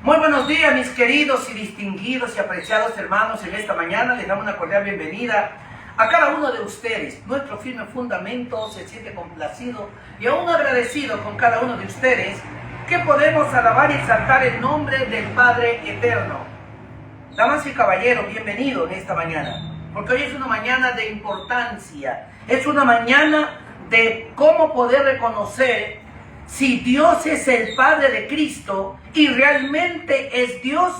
Muy buenos días, mis queridos y distinguidos y apreciados hermanos. En esta mañana les damos una cordial bienvenida a cada uno de ustedes. Nuestro firme fundamento se siente complacido y aún agradecido con cada uno de ustedes que podemos alabar y exaltar el nombre del Padre Eterno. Damas y caballeros, bienvenidos en esta mañana, porque hoy es una mañana de importancia. Es una mañana de cómo poder reconocer si Dios es el Padre de Cristo y realmente es Dios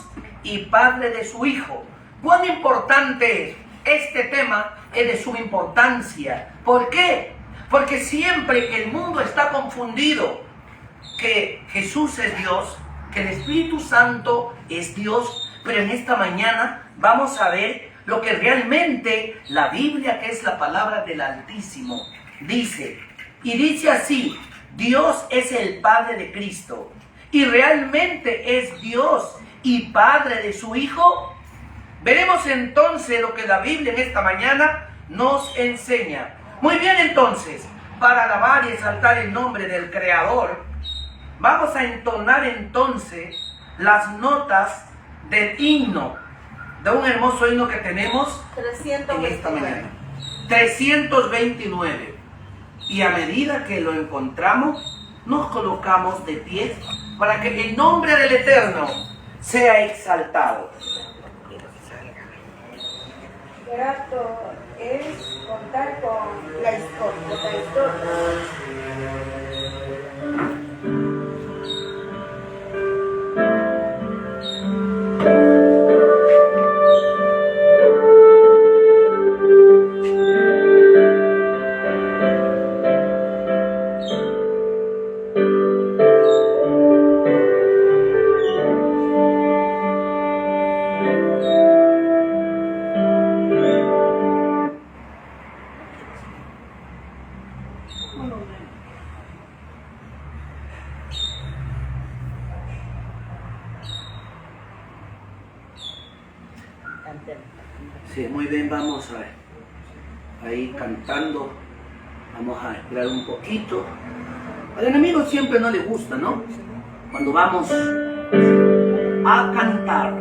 y Padre de su Hijo. ¿Cuán importante es? Este tema es de suma importancia. ¿Por qué? Porque siempre el mundo está confundido que Jesús es Dios, que el Espíritu Santo es Dios, pero en esta mañana vamos a ver lo que realmente la Biblia, que es la palabra del Altísimo, dice. Y dice así: Dios es el Padre de Cristo y realmente es Dios y Padre de su Hijo. Veremos entonces lo que la Biblia en esta mañana nos enseña. Muy bien, entonces, para alabar y exaltar el nombre del Creador, vamos a entonar entonces las notas del himno, de un hermoso himno que tenemos en esta mañana. 329. Y a medida que lo encontramos, nos colocamos de pie para que el nombre del Eterno sea exaltado. Grato es contar con la historia. Sí, muy bien, vamos a ir cantando. Vamos a esperar un poquito. Al enemigo siempre no le gusta, ¿no? Cuando vamos a cantar.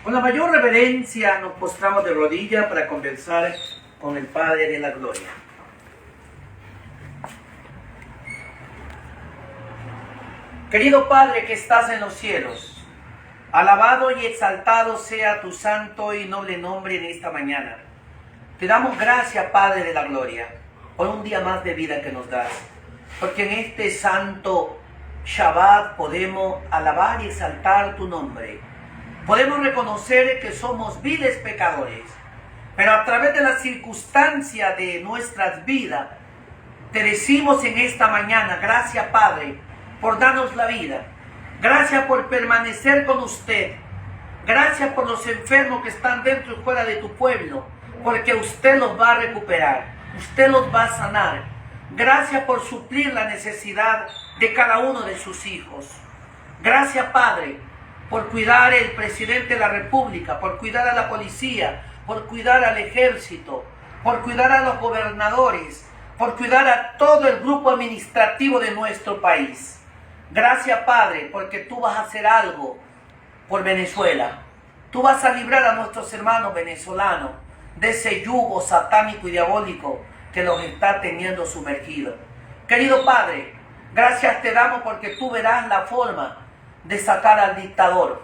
Con la mayor reverencia nos postramos de rodillas para conversar con el Padre de la Gloria. Querido Padre que estás en los cielos, alabado y exaltado sea tu santo y noble nombre en esta mañana. Te damos gracias, Padre de la Gloria, por un día más de vida que nos das, porque en este santo Shabbat podemos alabar y exaltar tu nombre. Podemos reconocer que somos viles pecadores, pero a través de las circunstancias de nuestras vidas, te decimos en esta mañana, gracias Padre, por darnos la vida. Gracias por permanecer con usted. Gracias por los enfermos que están dentro y fuera de tu pueblo, porque usted los va a recuperar, usted los va a sanar. Gracias por suplir la necesidad de cada uno de sus hijos. Gracias Padre, por cuidar al presidente de la República, por cuidar a la policía, por cuidar al ejército, por cuidar a los gobernadores, por cuidar a todo el grupo administrativo de nuestro país. Gracias Padre, porque tú vas a hacer algo por Venezuela. Tú vas a librar a nuestros hermanos venezolanos de ese yugo satánico y diabólico que los está teniendo sumergidos. Querido Padre, gracias te damos porque tú verás la forma de sacar al dictador.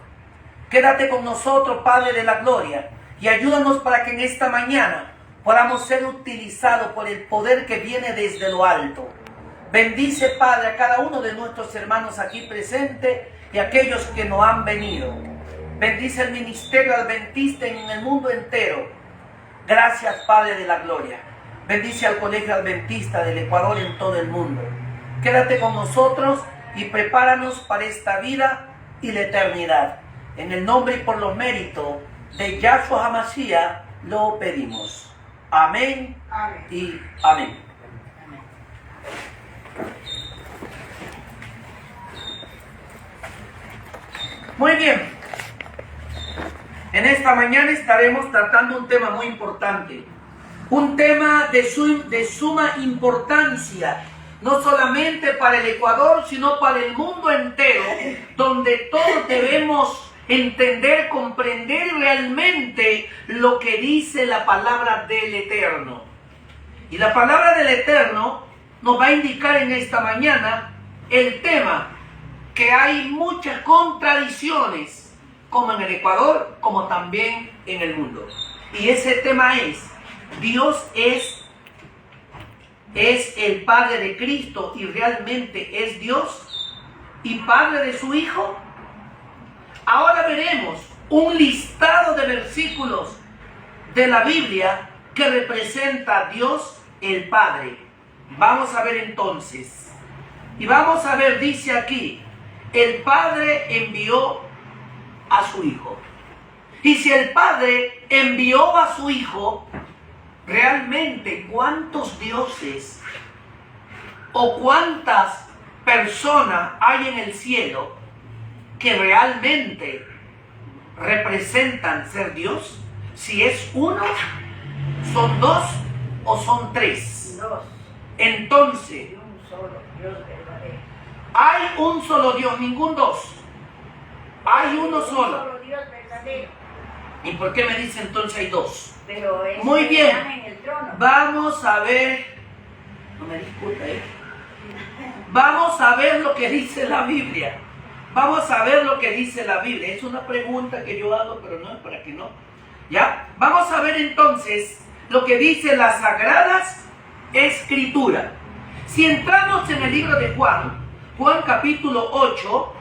Quédate con nosotros, Padre de la Gloria, y ayúdanos para que en esta mañana podamos ser utilizados por el poder que viene desde lo alto. Bendice, Padre, a cada uno de nuestros hermanos aquí presentes y a aquellos que no han venido. Bendice el ministerio adventista en el mundo entero. Gracias, Padre de la Gloria. Bendice al Colegio Adventista del Ecuador en todo el mundo. Quédate con nosotros y prepáranos para esta vida y la eternidad. En el nombre y por los méritos de Yahshua HaMashiach lo pedimos. Amén, amén y amén. Muy bien. En esta mañana estaremos tratando un tema muy importante. Un tema de suma importancia, no solamente para el Ecuador, sino para el mundo entero, donde todos debemos entender, comprender realmente lo que dice la palabra del Eterno. Y la palabra del Eterno nos va a indicar en esta mañana el tema, que hay muchas contradicciones, como en el Ecuador, como también en el mundo. Y ese tema es, Dios es el Padre de Cristo y realmente es Dios y Padre de su Hijo. Ahora veremos un listado de versículos de la Biblia que representa a Dios el Padre. Vamos a ver entonces. Y vamos a ver, dice aquí, el Padre envió a su Hijo. Y si el Padre envió a su Hijo, realmente cuántos dioses o cuántas personas hay en el cielo que realmente representan ser Dios. Si es uno, son dos o son tres. Dos. Entonces, Y un solo Dios verdadero. hay un solo Dios, ningún dos. Hay uno Un solo. solo Dios verdadero. ¿Y por qué me dice entonces hay dos? Pero es Muy que bien. están en el trono. Vamos a ver, no me disculpe, vamos a ver lo que dice la Biblia. Vamos a ver lo que dice la Biblia. Es una pregunta que yo hago, pero no es para que no. ¿Ya? Vamos a ver entonces lo que dice las Sagradas Escrituras. Si entramos en el libro de Juan, Juan capítulo 8,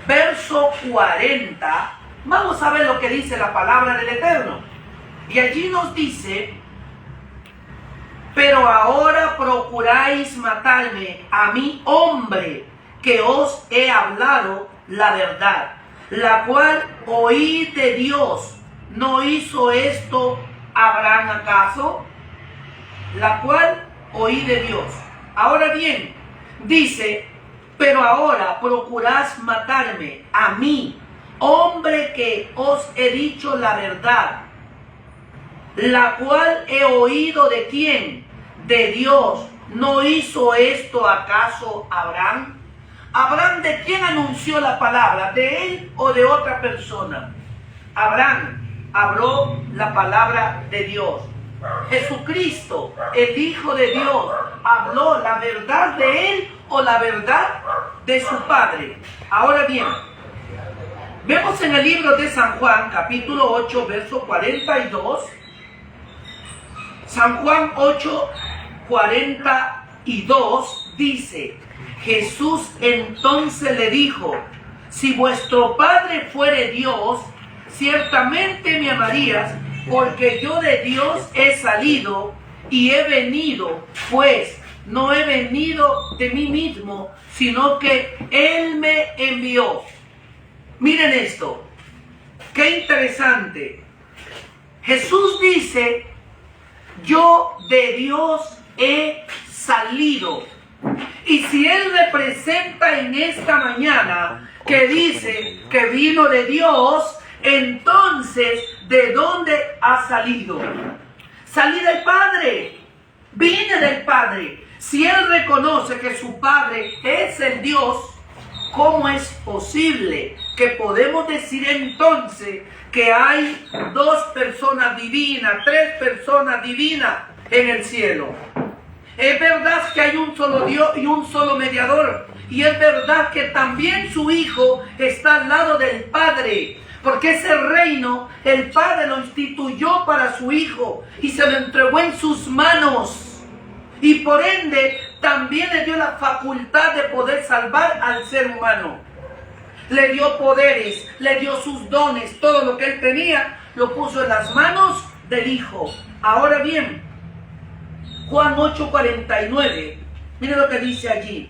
verso 40, vamos a ver lo que dice la palabra del Eterno. Y allí nos dice: pero ahora procuráis matarme, a mí, hombre, que os he hablado la verdad, la cual oí de Dios. ¿No hizo esto Abraham acaso? La cual oí de Dios. Ahora bien, dice: pero ahora procurás matarme, a mí, hombre, que os he dicho la verdad, la cual he oído de quién, de Dios. ¿No hizo esto acaso Abraham? ¿Abraham de quién anunció la palabra? ¿De él o de otra persona? Abraham habló la palabra de Dios. Jesucristo, el Hijo de Dios, habló la verdad de él o la verdad de su Padre. Ahora bien, vemos en el libro de San Juan, capítulo 8, verso 42. San Juan 8, 42 dice: Jesús entonces le dijo: si vuestro Padre fuere Dios, ciertamente me amarías, porque yo de Dios he salido y he venido, pues no he venido de mí mismo, sino que Él me envió. Miren esto, qué interesante. Jesús dice: yo de Dios he salido. Y si Él representa en esta mañana que dice que vino de Dios, entonces, ¿de dónde ha salido? Salí del Padre, vine del Padre. Si Él reconoce que su Padre es el Dios, ¿cómo es posible que podemos decir entonces que hay dos personas divinas, tres personas divinas en el cielo? Es verdad que hay un solo Dios y un solo mediador. Y es verdad que también su Hijo está al lado del Padre. Porque ese reino el Padre lo instituyó para su Hijo y se lo entregó en sus manos. Y por ende también le dio la facultad de poder salvar al ser humano. Le dio poderes, le dio sus dones, todo lo que él tenía lo puso en las manos del Hijo. Ahora bien, Juan 8:49, mire lo que dice allí.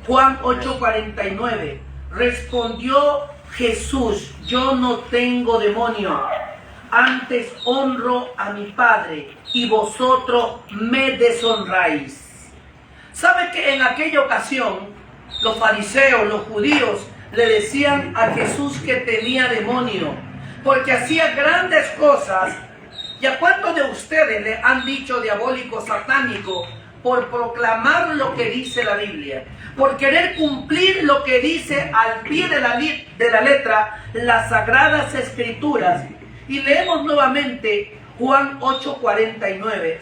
Juan 8:49, respondió Jesús: yo no tengo demonio, antes honro a mi Padre y vosotros me deshonráis. ¿Sabe que en aquella ocasión los fariseos, los judíos, le decían a Jesús que tenía demonio porque hacía grandes cosas? ¿Y a cuántos de ustedes le han dicho diabólico, satánico, por proclamar lo que dice la Biblia? Por querer cumplir lo que dice al pie de la letra las Sagradas Escrituras. Y leemos nuevamente Juan 8:49.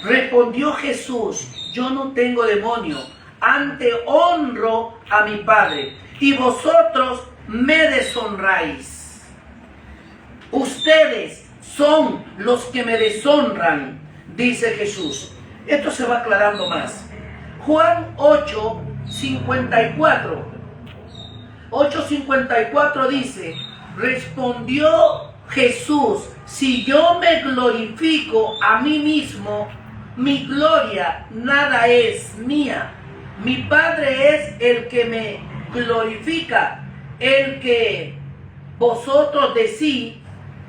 Respondió Jesús: yo no tengo demonio, antes honro a mi Padre y vosotros me deshonráis. Ustedes son los que me deshonran, dice Jesús. Esto se va aclarando más. Juan 8:54. 8:54 dice: respondió Jesús: si yo me glorifico a mí mismo, mi gloria nada es mía. Mi Padre es el que me glorifica, el que vosotros decís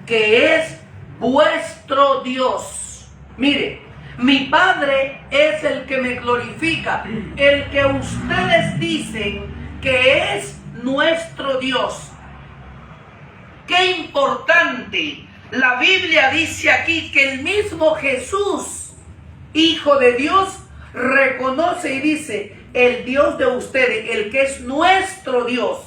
que es vuestro Dios. Mire, mi Padre es el que me glorifica, el que ustedes dicen que es nuestro Dios. Qué importante. La Biblia dice aquí que el mismo Jesús, Hijo de Dios, reconoce y dice, el Dios de ustedes, el que es nuestro Dios.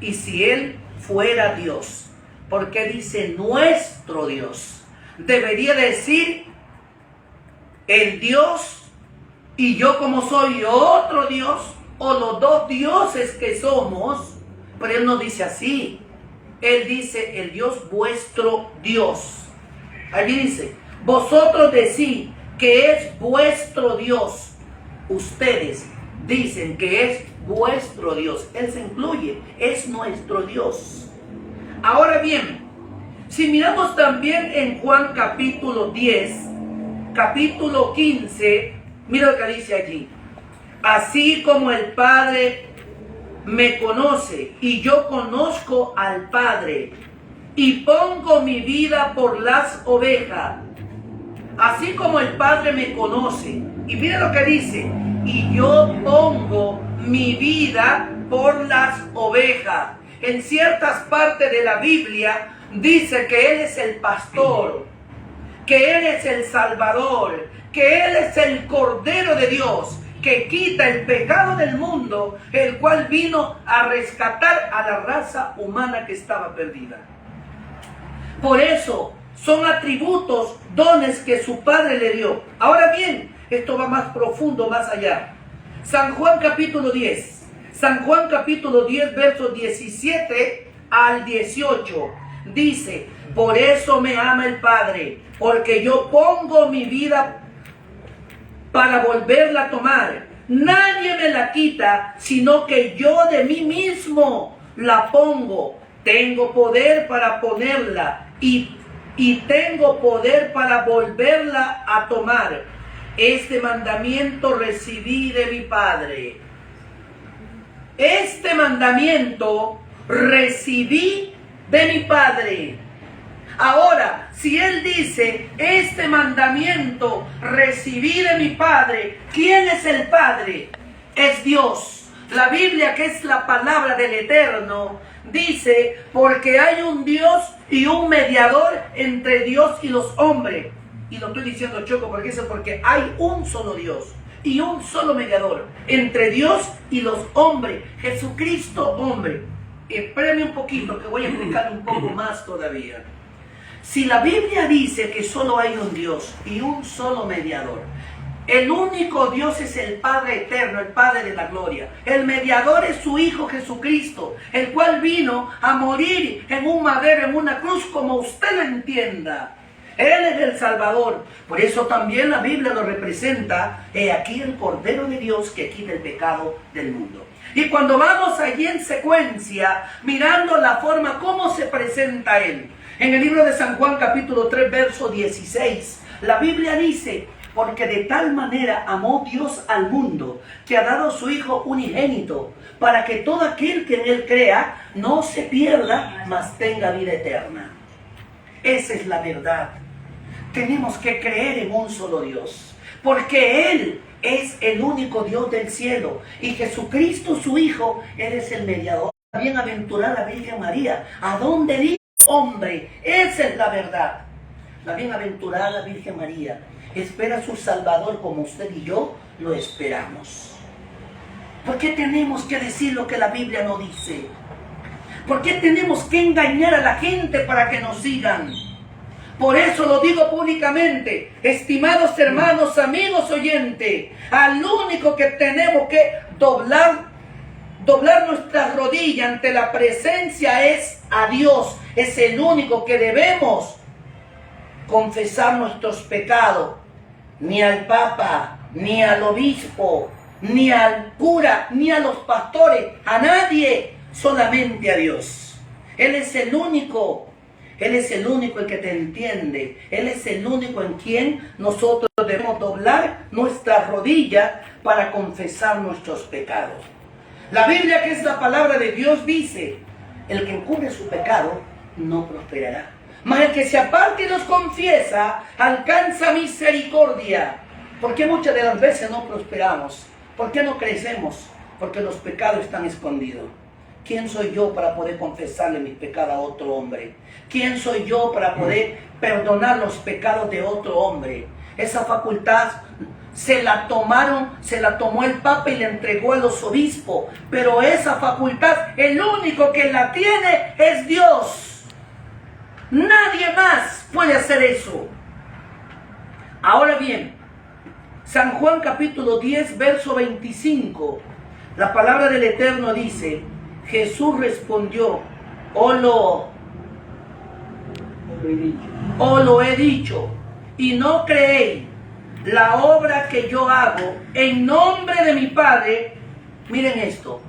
Y si Él fuera Dios, ¿por qué dice nuestro Dios? Debería decir el Dios y yo como soy otro Dios, o los dos dioses que somos. Pero Él no dice así. Él dice el Dios vuestro Dios. Allí dice, vosotros decís que es vuestro Dios. Ustedes dicen que es vuestro Dios. Él se incluye, es nuestro Dios. Ahora bien, si miramos también en Juan capítulo 10, capítulo 15, mira lo que dice allí. Así como el Padre me conoce y yo conozco al Padre y pongo mi vida por las ovejas. Así como el Padre me conoce. Y mira lo que dice. Y yo pongo mi vida por las ovejas. En ciertas partes de la Biblia dice que Él es el pastor, que Él es el Salvador, que Él es el Cordero de Dios, que quita el pecado del mundo, el cual vino a rescatar a la raza humana que estaba perdida. Por eso son atributos, dones que su Padre le dio. Ahora bien, esto va más profundo, más allá. San Juan capítulo 10. San Juan capítulo 10, versos 17 al 18. Dice, por eso me ama el Padre, porque yo pongo mi vida para volverla a tomar. Nadie me la quita, sino que yo de mí mismo la pongo. Tengo poder para ponerla y tengo poder para volverla a tomar. Este mandamiento recibí de mi Padre. Este mandamiento recibí de mi Padre. Ahora, si Él dice, este mandamiento recibí de mi Padre, ¿quién es el Padre? Es Dios. La Biblia, que es la palabra del Eterno, dice, porque hay un Dios y un mediador entre Dios y los hombres. Y lo estoy diciendo choco porque hay un solo Dios y un solo mediador entre Dios y los hombres. Jesucristo, hombre. Espérame un poquito que voy a explicar un poco más todavía. Si la Biblia dice que solo hay un Dios y un solo mediador, el único Dios es el Padre eterno, el Padre de la gloria. El mediador es su Hijo Jesucristo, el cual vino a morir en un madero, en una cruz, como usted lo entienda. Él es el Salvador. Por eso también la Biblia lo representa. He aquí el Cordero de Dios que quita el pecado del mundo. Y cuando vamos allí en secuencia, mirando la forma como se presenta Él. En el libro de San Juan capítulo 3, verso 16, la Biblia dice, porque de tal manera amó Dios al mundo, que ha dado a su Hijo unigénito, para que todo aquel que en Él crea, no se pierda, mas tenga vida eterna. Esa es la verdad. Tenemos que creer en un solo Dios, porque Él es el único Dios del cielo, y Jesucristo su Hijo, Él es el mediador. Bienaventurada Virgen María, ¿a dónde dice hombre? Esa es la verdad. La bienaventurada Virgen María espera a su Salvador como usted y yo lo esperamos. ¿Por qué tenemos que decir lo que la Biblia no dice? ¿Por qué tenemos que engañar a la gente para que nos sigan? Por eso lo digo públicamente, estimados hermanos, amigos oyentes, al único que tenemos que doblar nuestras rodillas ante la presencia es a Dios. Es el único que debemos confesar nuestros pecados. Ni al Papa, ni al obispo, ni al cura, ni a los pastores, a nadie, solamente a Dios. Él es el único. Él es el único el que te entiende. Él es el único en quien nosotros debemos doblar nuestra rodilla para confesar nuestros pecados. La Biblia, que es la palabra de Dios, dice, el que encubre su pecado no prosperará. Mas el que se aparta y los confiesa, alcanza misericordia. ¿Por qué muchas de las veces no prosperamos? ¿Por qué no crecemos? Porque los pecados están escondidos. ¿Quién soy yo para poder confesarle mis pecados a otro hombre? ¿Quién soy yo para poder perdonar los pecados de otro hombre? Esa facultad se la tomó el Papa y la entregó a los obispos. Pero esa facultad, el único que la tiene es Dios. Nadie más puede hacer eso. Ahora bien, San Juan capítulo 10, verso 25. La palabra del Eterno dice: Jesús respondió, os lo he dicho, y no creéis la obra que yo hago en nombre de mi Padre. Miren esto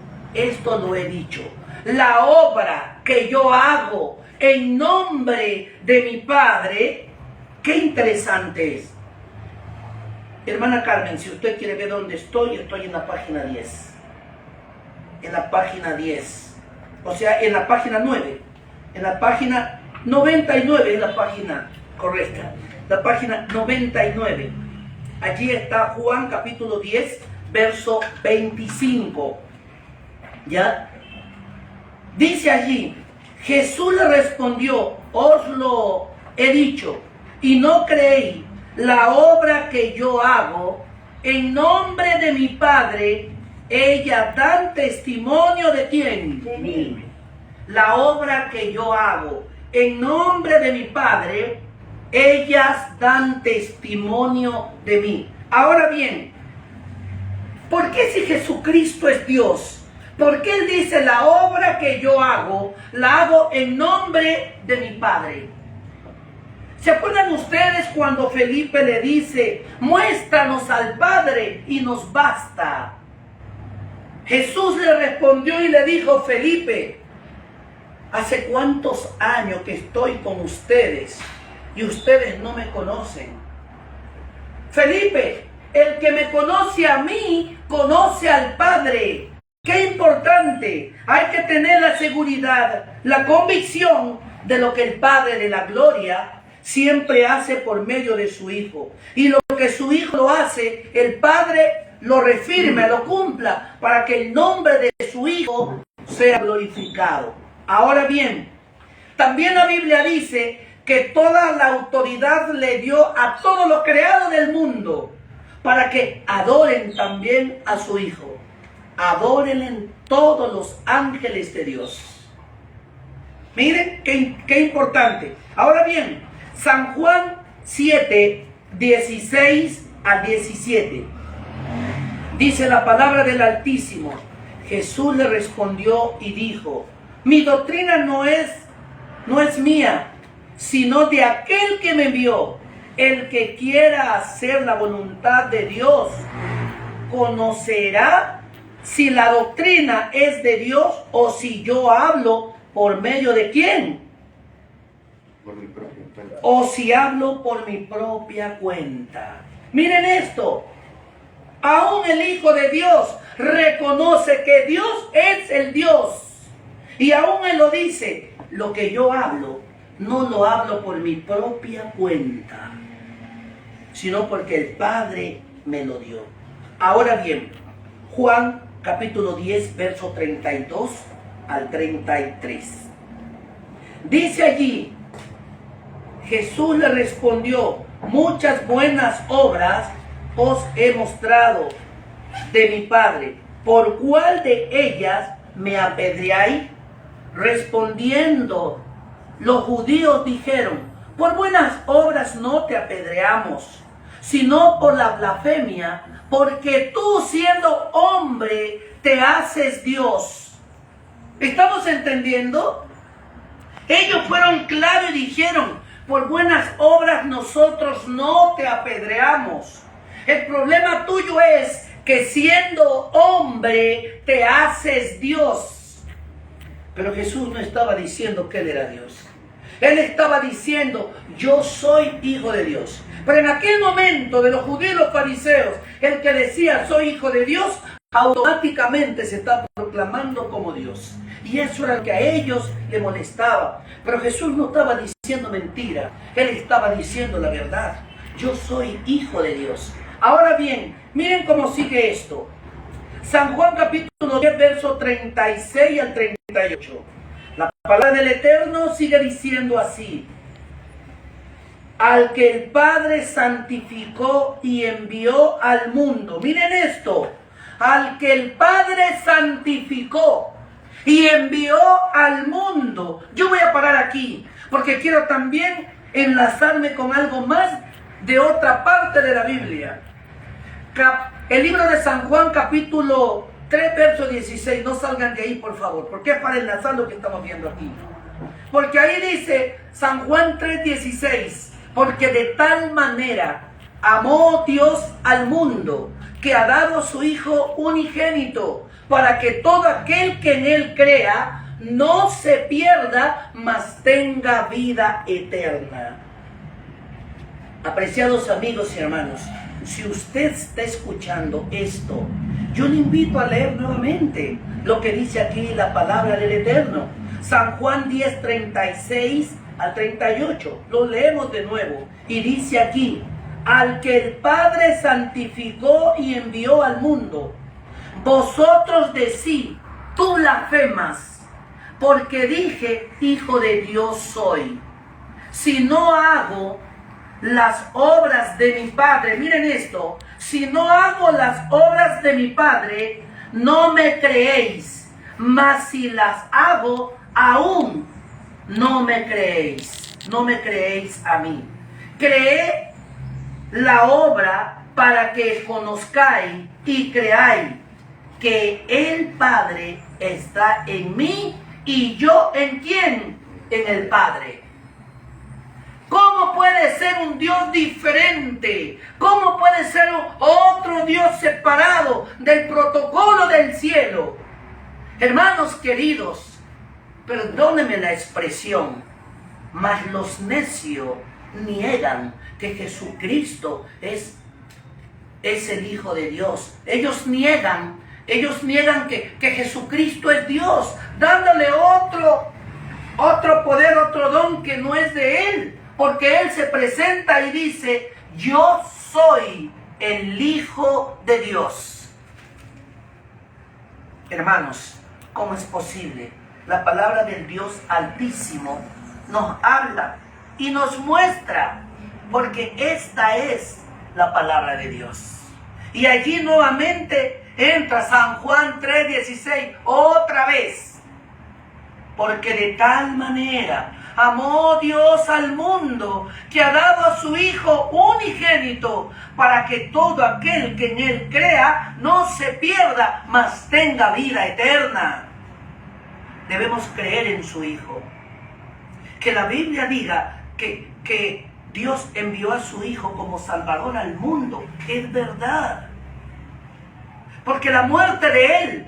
lo he dicho. La obra que yo hago en nombre de mi Padre. Qué interesante es. Hermana Carmen, si usted quiere ver dónde estoy en la página 10. En la página 10. O sea, en la página 9. En la página 99 es la página correcta. La página 99. Allí está Juan capítulo 10, verso 25. ¿Ya? Dice allí: Jesús le respondió, os lo he dicho, y no creéis la obra que yo hago en nombre de mi Padre. Ellas dan testimonio de ¿quién? De mí. La obra que yo hago en nombre de mi Padre, ellas dan testimonio de mí. Ahora bien, ¿por qué si Jesucristo es Dios? ¿Por qué Él dice la obra que yo hago, la hago en nombre de mi Padre? ¿Se acuerdan ustedes cuando Felipe le dice, muéstranos al Padre y nos basta? Jesús le respondió y le dijo, Felipe, ¿hace cuántos años que estoy con ustedes y ustedes no me conocen? Felipe, el que me conoce a mí, conoce al Padre. Qué importante. Hay que tener la seguridad, la convicción de lo que el Padre de la gloria siempre hace por medio de su Hijo. Y lo que su Hijo lo hace, el Padre lo refirme, lo cumpla, para que el nombre de su Hijo sea glorificado. Ahora bien, también la Biblia dice que toda la autoridad le dio a todo lo creado del mundo, para que adoren también a su Hijo. Adórenle todos los ángeles de Dios. Miren qué importante. Ahora bien, San Juan 7, 16 al 17. Dice la palabra del Altísimo. Jesús le respondió y dijo, mi doctrina no es mía, sino de aquel que me envió. El que quiera hacer la voluntad de Dios conocerá si la doctrina es de Dios o si yo hablo por medio de quién. Por mi propia cuenta. O si hablo por mi propia cuenta. Miren esto. Aún el Hijo de Dios reconoce que Dios es el Dios. Y aún Él lo dice, lo que yo hablo, no lo hablo por mi propia cuenta, sino porque el Padre me lo dio. Ahora bien, Juan capítulo 10, verso 32 al 33. Dice allí, Jesús le respondió, muchas buenas obras os he mostrado de mi Padre. ¿Por cuál de ellas me apedreáis? Respondiendo, los judíos dijeron, por buenas obras no te apedreamos, sino por la blasfemia, porque tú siendo hombre te haces Dios. ¿Estamos entendiendo? Ellos fueron claros y dijeron, por buenas obras nosotros no te apedreamos. El problema tuyo es que siendo hombre te haces Dios. Pero Jesús no estaba diciendo que Él era Dios. Él estaba diciendo, yo soy hijo de Dios. Pero en aquel momento de los judíos y los fariseos, el que decía soy hijo de Dios, automáticamente se está proclamando como Dios. Y eso era lo que a ellos le molestaba. Pero Jesús no estaba diciendo diciendo mentira, él estaba diciendo la verdad. Yo soy hijo de Dios. Ahora bien, miren cómo sigue esto. San Juan capítulo 10, verso 36 al 38. La palabra del Eterno sigue diciendo así: al que el Padre santificó y envió al mundo. Miren esto: al que el Padre santificó y envió al mundo. Yo voy a parar aquí, porque quiero también enlazarme con algo más de otra parte de la Biblia. El libro de San Juan, capítulo 3, verso 16. No salgan de ahí, por favor, porque es para enlazar lo que estamos viendo aquí. Porque ahí dice San Juan 3, 16: porque de tal manera amó Dios al mundo, que ha dado a su Hijo unigénito, para que todo aquel que en Él crea no se pierda, mas tenga vida eterna. Apreciados amigos y hermanos, si usted está escuchando esto, yo le invito a leer nuevamente lo que dice aquí la palabra del Eterno. San Juan 10, 36 al 38. Lo leemos de nuevo. Y dice aquí: al que el Padre santificó y envió al mundo, vosotros decís, tú blasfemas, porque dije, hijo de Dios soy. Si no hago las obras de mi Padre, miren esto, si no hago las obras de mi Padre, no me creéis, mas si las hago, aún no me creéis a mí. Creed la obra para que conozcáis y creáis que el Padre está en mí y yo en ¿quién? En el Padre. ¿Cómo puede ser un Dios diferente? ¿Cómo puede ser otro Dios separado del protocolo del cielo? Hermanos queridos, perdónenme la expresión, mas los necios niegan que Jesucristo es el Hijo de Dios. Ellos niegan que Jesucristo es Dios, dándole otro poder, otro don que no es de Él. Porque Él se presenta y dice: yo soy el Hijo de Dios. Hermanos, ¿cómo es posible? La palabra del Dios Altísimo nos habla y nos muestra, porque esta es la palabra de Dios. Y allí nuevamente entra San Juan 3:16, otra vez. Porque de tal manera amó Dios al mundo, que ha dado a su Hijo unigénito, para que todo aquel que en Él crea no se pierda, mas tenga vida eterna. Debemos creer en su Hijo. Que la Biblia diga que Dios envió a su Hijo como Salvador al mundo, es verdad. Porque la muerte de Él,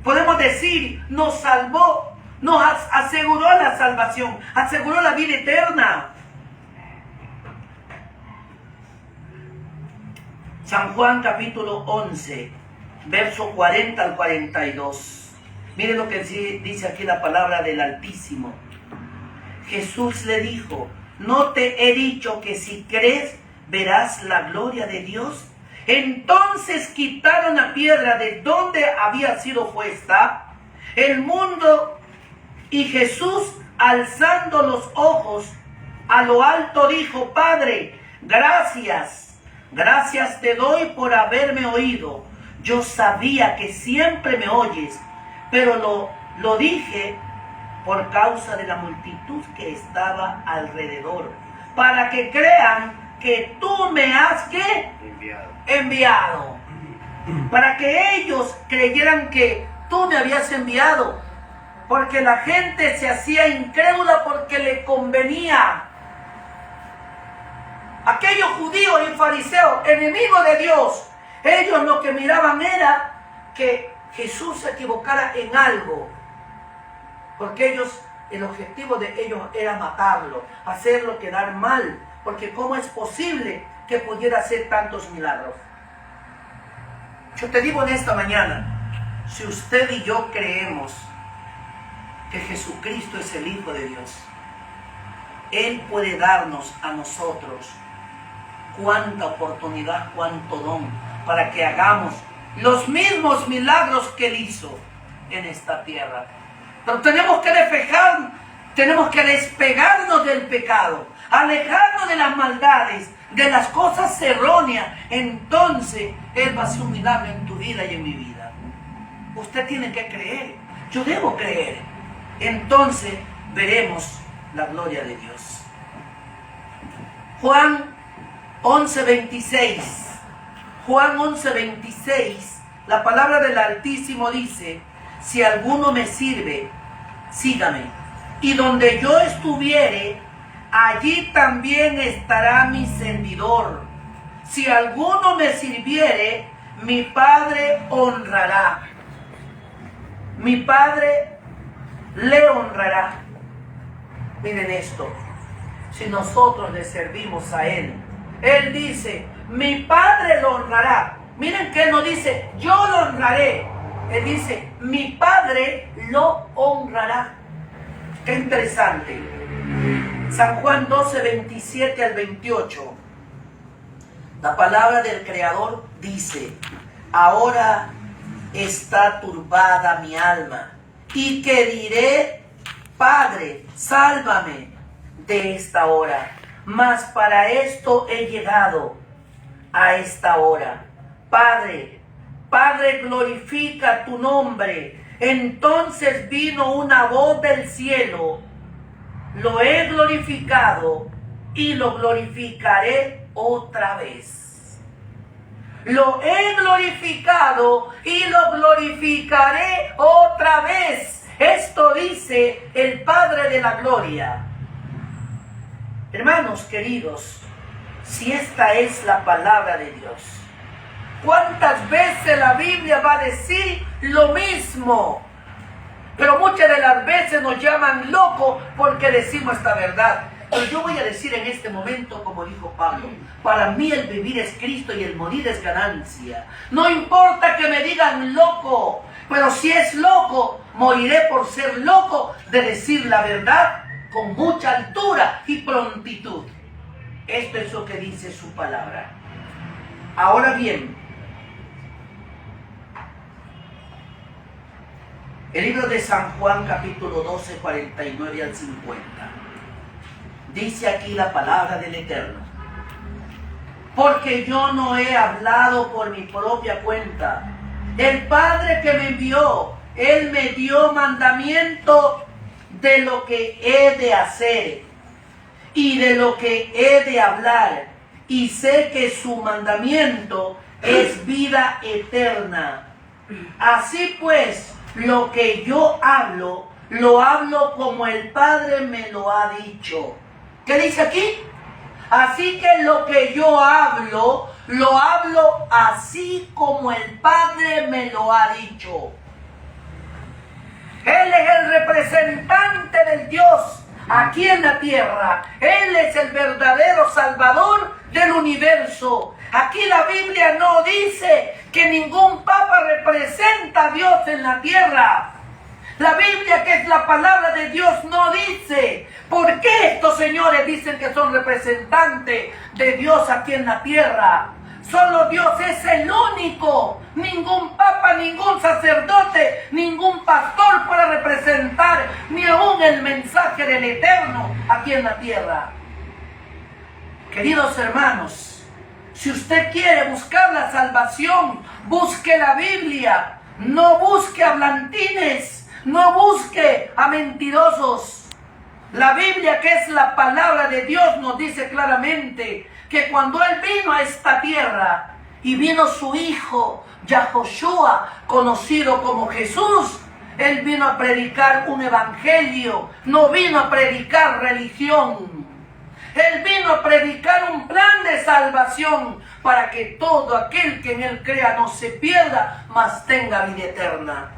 podemos decir, nos salvó, nos aseguró la salvación, aseguró la vida eterna. San Juan capítulo 11, verso 40 al 42. Miren lo que dice aquí la palabra del Altísimo. Jesús le dijo: ¿no te he dicho que si crees verás la gloria de Dios? Entonces quitaron la piedra de donde había sido puesta. El mundo y Jesús, alzando los ojos a lo alto, dijo: Padre, gracias te doy por haberme oído. Yo sabía que siempre me oyes, pero lo dije por causa de la multitud que estaba alrededor, para que crean que tú me has ¿qué? Enviado. Para que ellos creyeran que tú me habías enviado. Porque la gente se hacía incrédula porque le convenía. Aquellos judíos y fariseos, enemigos de Dios, ellos lo que miraban era que Jesús se equivocara en algo. Porque el objetivo de ellos era matarlo, hacerlo quedar mal. Porque ¿cómo es posible que pudiera hacer tantos milagros? Yo te digo en esta mañana, si usted y yo creemos que Jesucristo es el Hijo de Dios, Él puede darnos a nosotros cuánta oportunidad, cuánto don, para que hagamos los mismos milagros que Él hizo en esta tierra. Pero tenemos que despegarnos del pecado, alejarnos de las maldades, de las cosas erróneas. Entonces Él va a hacer un milagro en tu vida y en mi vida. Usted tiene que creer, yo debo creer. Entonces veremos la gloria de Dios. Juan 11:26. Juan 11:26. La palabra del Altísimo dice: si alguno me sirve, sígame. Y donde yo estuviere, allí también estará mi servidor. Si alguno me sirviere, mi Padre honrará. Mi Padre le honrará. Miren esto. Si nosotros le servimos a Él, Él dice, mi Padre lo honrará. Miren que Él no dice, yo lo honraré. Él dice, mi Padre lo honrará. Qué interesante. San Juan 12:27 al 28. La palabra del Creador dice, ahora está turbada mi alma, y que diré, Padre, sálvame de esta hora. Mas para esto he llegado a esta hora. Padre, Padre, glorifica tu nombre. Entonces vino una voz del cielo. Lo he glorificado y lo glorificaré otra vez. Lo he glorificado y lo glorificaré otra vez. Esto dice el Padre de la Gloria. Hermanos queridos, si esta es la palabra de Dios, ¿cuántas veces la Biblia va a decir lo mismo? Pero muchas de las veces nos llaman locos porque decimos esta verdad. Pero yo voy a decir en este momento, como dijo Pablo, para mí el vivir es Cristo y el morir es ganancia. No importa que me digan loco, pero si es loco, moriré por ser loco de decir la verdad con mucha altura y prontitud. Esto es lo que dice su palabra. Ahora bien, el libro de San Juan, capítulo 12, 49 al 50. Dice aquí la palabra del Eterno. Porque yo no he hablado por mi propia cuenta. El Padre que me envió, Él me dio mandamiento de lo que he de hacer y de lo que he de hablar. Y sé que su mandamiento es vida eterna. Así pues, lo que yo hablo, lo hablo como el Padre me lo ha dicho. ¿Qué dice aquí? Así que lo que yo hablo, lo hablo así como el Padre me lo ha dicho. Él es el representante del Dios aquí en la tierra. Él es el verdadero Salvador del universo. Aquí la Biblia no dice que ningún papa representa a Dios en la tierra. La Biblia, que es la palabra de Dios, no dice. ¿Por qué estos señores dicen que son representantes de Dios aquí en la tierra? Solo Dios es el único. Ningún papa, ningún sacerdote, ningún pastor puede representar ni aún el mensaje del Eterno aquí en la tierra. Queridos hermanos, si usted quiere buscar la salvación, busque la Biblia. No busque a hablantines, no busque a mentirosos. La Biblia, que es la palabra de Dios, nos dice claramente que cuando Él vino a esta tierra y vino su Hijo, Yahoshua, conocido como Jesús, Él vino a predicar un evangelio, no vino a predicar religión. Él vino a predicar un plan de salvación para que todo aquel que en Él crea no se pierda, mas tenga vida eterna.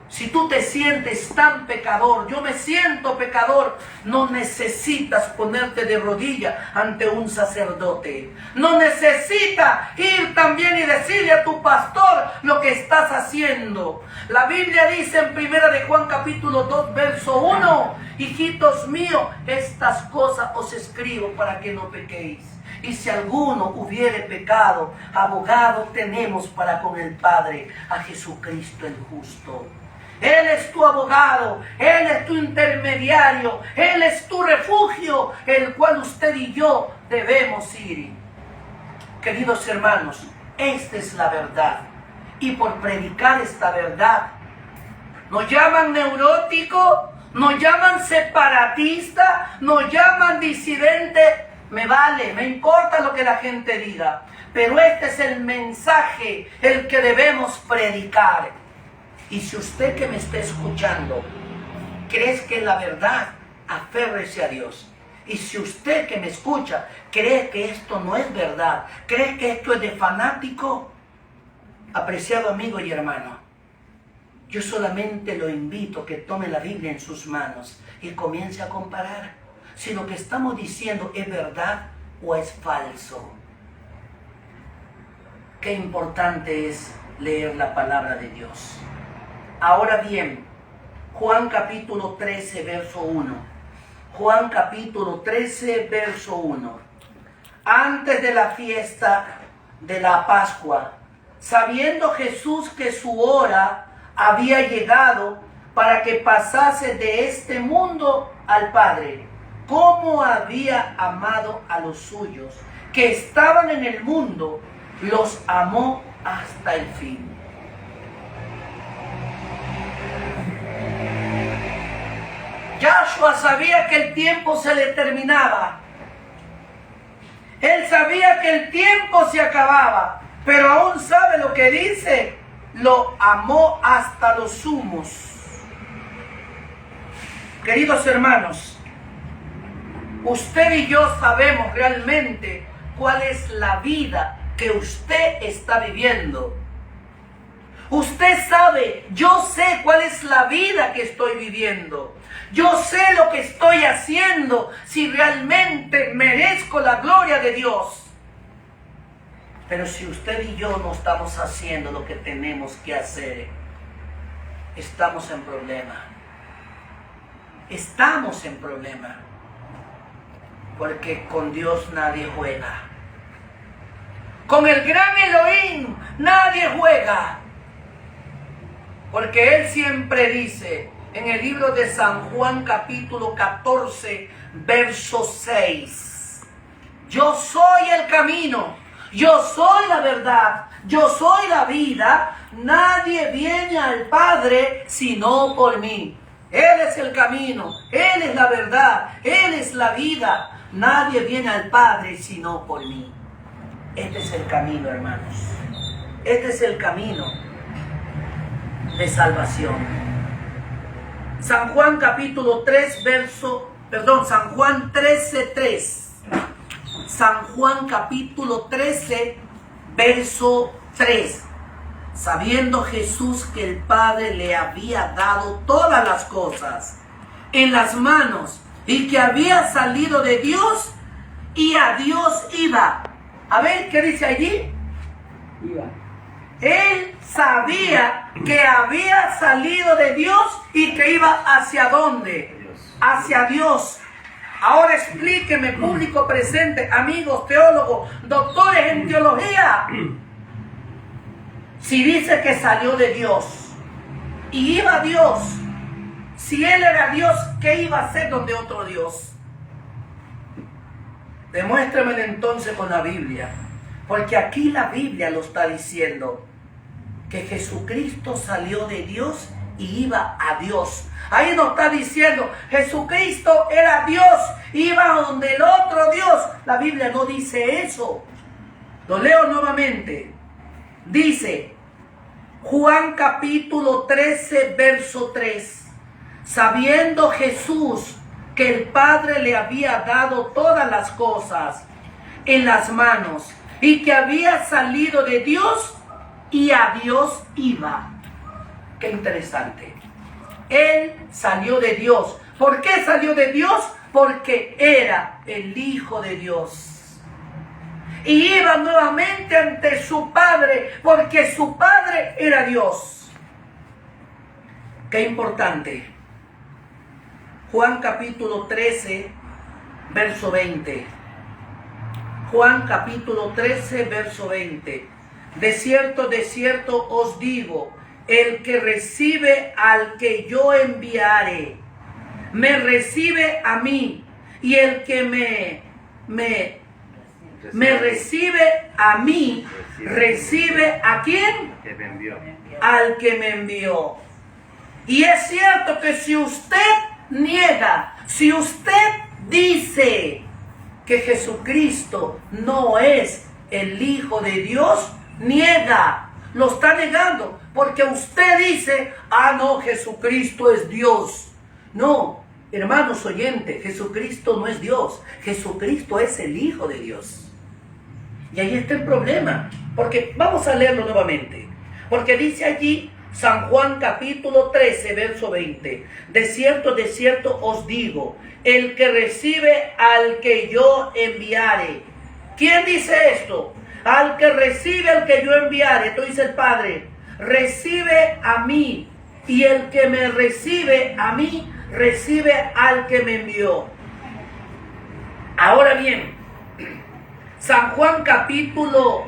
Si tú te sientes tan pecador, yo me siento pecador, no necesitas ponerte de rodillas ante un sacerdote. No necesitas ir también y decirle a tu pastor lo que estás haciendo. La Biblia dice en 1 de Juan capítulo 2, verso 1, hijitos míos, estas cosas os escribo para que no pequéis. Y si alguno hubiere pecado, abogado tenemos para con el Padre, a Jesucristo el justo. Él es tu abogado, Él es tu intermediario, Él es tu refugio, el cual usted y yo debemos ir. Queridos hermanos, esta es la verdad. Y por predicar esta verdad, nos llaman neurótico, nos llaman separatista, nos llaman disidente. Me vale, me importa lo que la gente diga, pero este es el mensaje, el que debemos predicar. Y si usted que me está escuchando cree que es la verdad, aférrese a Dios. Y si usted que me escucha cree que esto no es verdad, cree que esto es de fanático, apreciado amigo y hermano, yo solamente lo invito a que tome la Biblia en sus manos y comience a comparar si lo que estamos diciendo es verdad o es falso. Qué importante es leer la palabra de Dios. Ahora bien, Juan capítulo 13, verso 1. Juan capítulo 13, verso 1. Antes de la fiesta de la Pascua, sabiendo Jesús que su hora había llegado para que pasase de este mundo al Padre, como había amado a los suyos que estaban en el mundo, los amó hasta el fin. Yahshua sabía que el tiempo se le terminaba. Él sabía que el tiempo se acababa, pero aún sabe lo que dice, lo amó hasta los sumos. Queridos hermanos, usted y yo sabemos realmente cuál es la vida que usted está viviendo. Usted sabe, yo sé cuál es la vida que estoy viviendo. Yo sé lo que estoy haciendo, si realmente merezco la gloria de Dios. Pero si usted y yo no estamos haciendo lo que tenemos que hacer, estamos en problema. Estamos en problema. Porque con Dios nadie juega. Con el gran Elohim nadie juega. Porque Él siempre dice en el libro de San Juan capítulo 14, verso 6. Yo soy el camino, yo soy la verdad, yo soy la vida. Nadie viene al Padre sino por mí. Él es el camino, Él es la verdad, Él es la vida. Nadie viene al Padre sino por mí. Este es el camino, hermanos. Este es el camino de salvación. San Juan capítulo 3, San Juan 13:3. San Juan capítulo 13, verso 3. Sabiendo Jesús que el Padre le había dado todas las cosas en las manos y que había salido de Dios y a Dios iba. A ver, ¿qué dice allí? Iba. Él sabía que había salido de Dios y que iba ¿hacia dónde? Hacia Dios. Ahora explíqueme, público presente, amigos, teólogos, doctores en teología. Si dice que salió de Dios y iba a Dios, si Él era Dios, ¿qué iba a hacer donde otro Dios? Demuéstremelo entonces con la Biblia, porque aquí la Biblia lo está diciendo, que Jesucristo salió de Dios y iba a Dios. Ahí nos está diciendo, Jesucristo era Dios, iba a donde el otro Dios. La Biblia no dice eso. Lo leo nuevamente. Dice, Juan capítulo 13, verso 3. Sabiendo Jesús que el Padre le había dado todas las cosas en las manos y que había salido de Dios y a Dios iba. Qué interesante. Él salió de Dios. ¿Por qué salió de Dios? Porque era el Hijo de Dios. Y iba nuevamente ante su Padre, porque su Padre era Dios. Qué importante. Juan capítulo 13, verso 20. Juan capítulo 13, verso 20. De cierto os digo, el que recibe al que yo enviare, me recibe a mí, y el que me recibe a mí, recibe ¿a quién? Que me envió. Al que me envió. Y es cierto que si usted niega, si usted dice que Jesucristo no es el Hijo de Dios, niega, lo está negando, porque usted dice, ah no, Jesucristo es Dios. No, hermanos oyentes, Jesucristo no es Dios, Jesucristo es el Hijo de Dios. Y ahí está el problema, porque vamos a leerlo nuevamente, porque dice allí San Juan capítulo 13, verso 20, de cierto os digo, el que recibe al que yo enviare. ¿Quién dice esto? Al que recibe al que yo enviare, esto dice el Padre, recibe a mí, y el que me recibe a mí, recibe al que me envió. Ahora bien, San Juan capítulo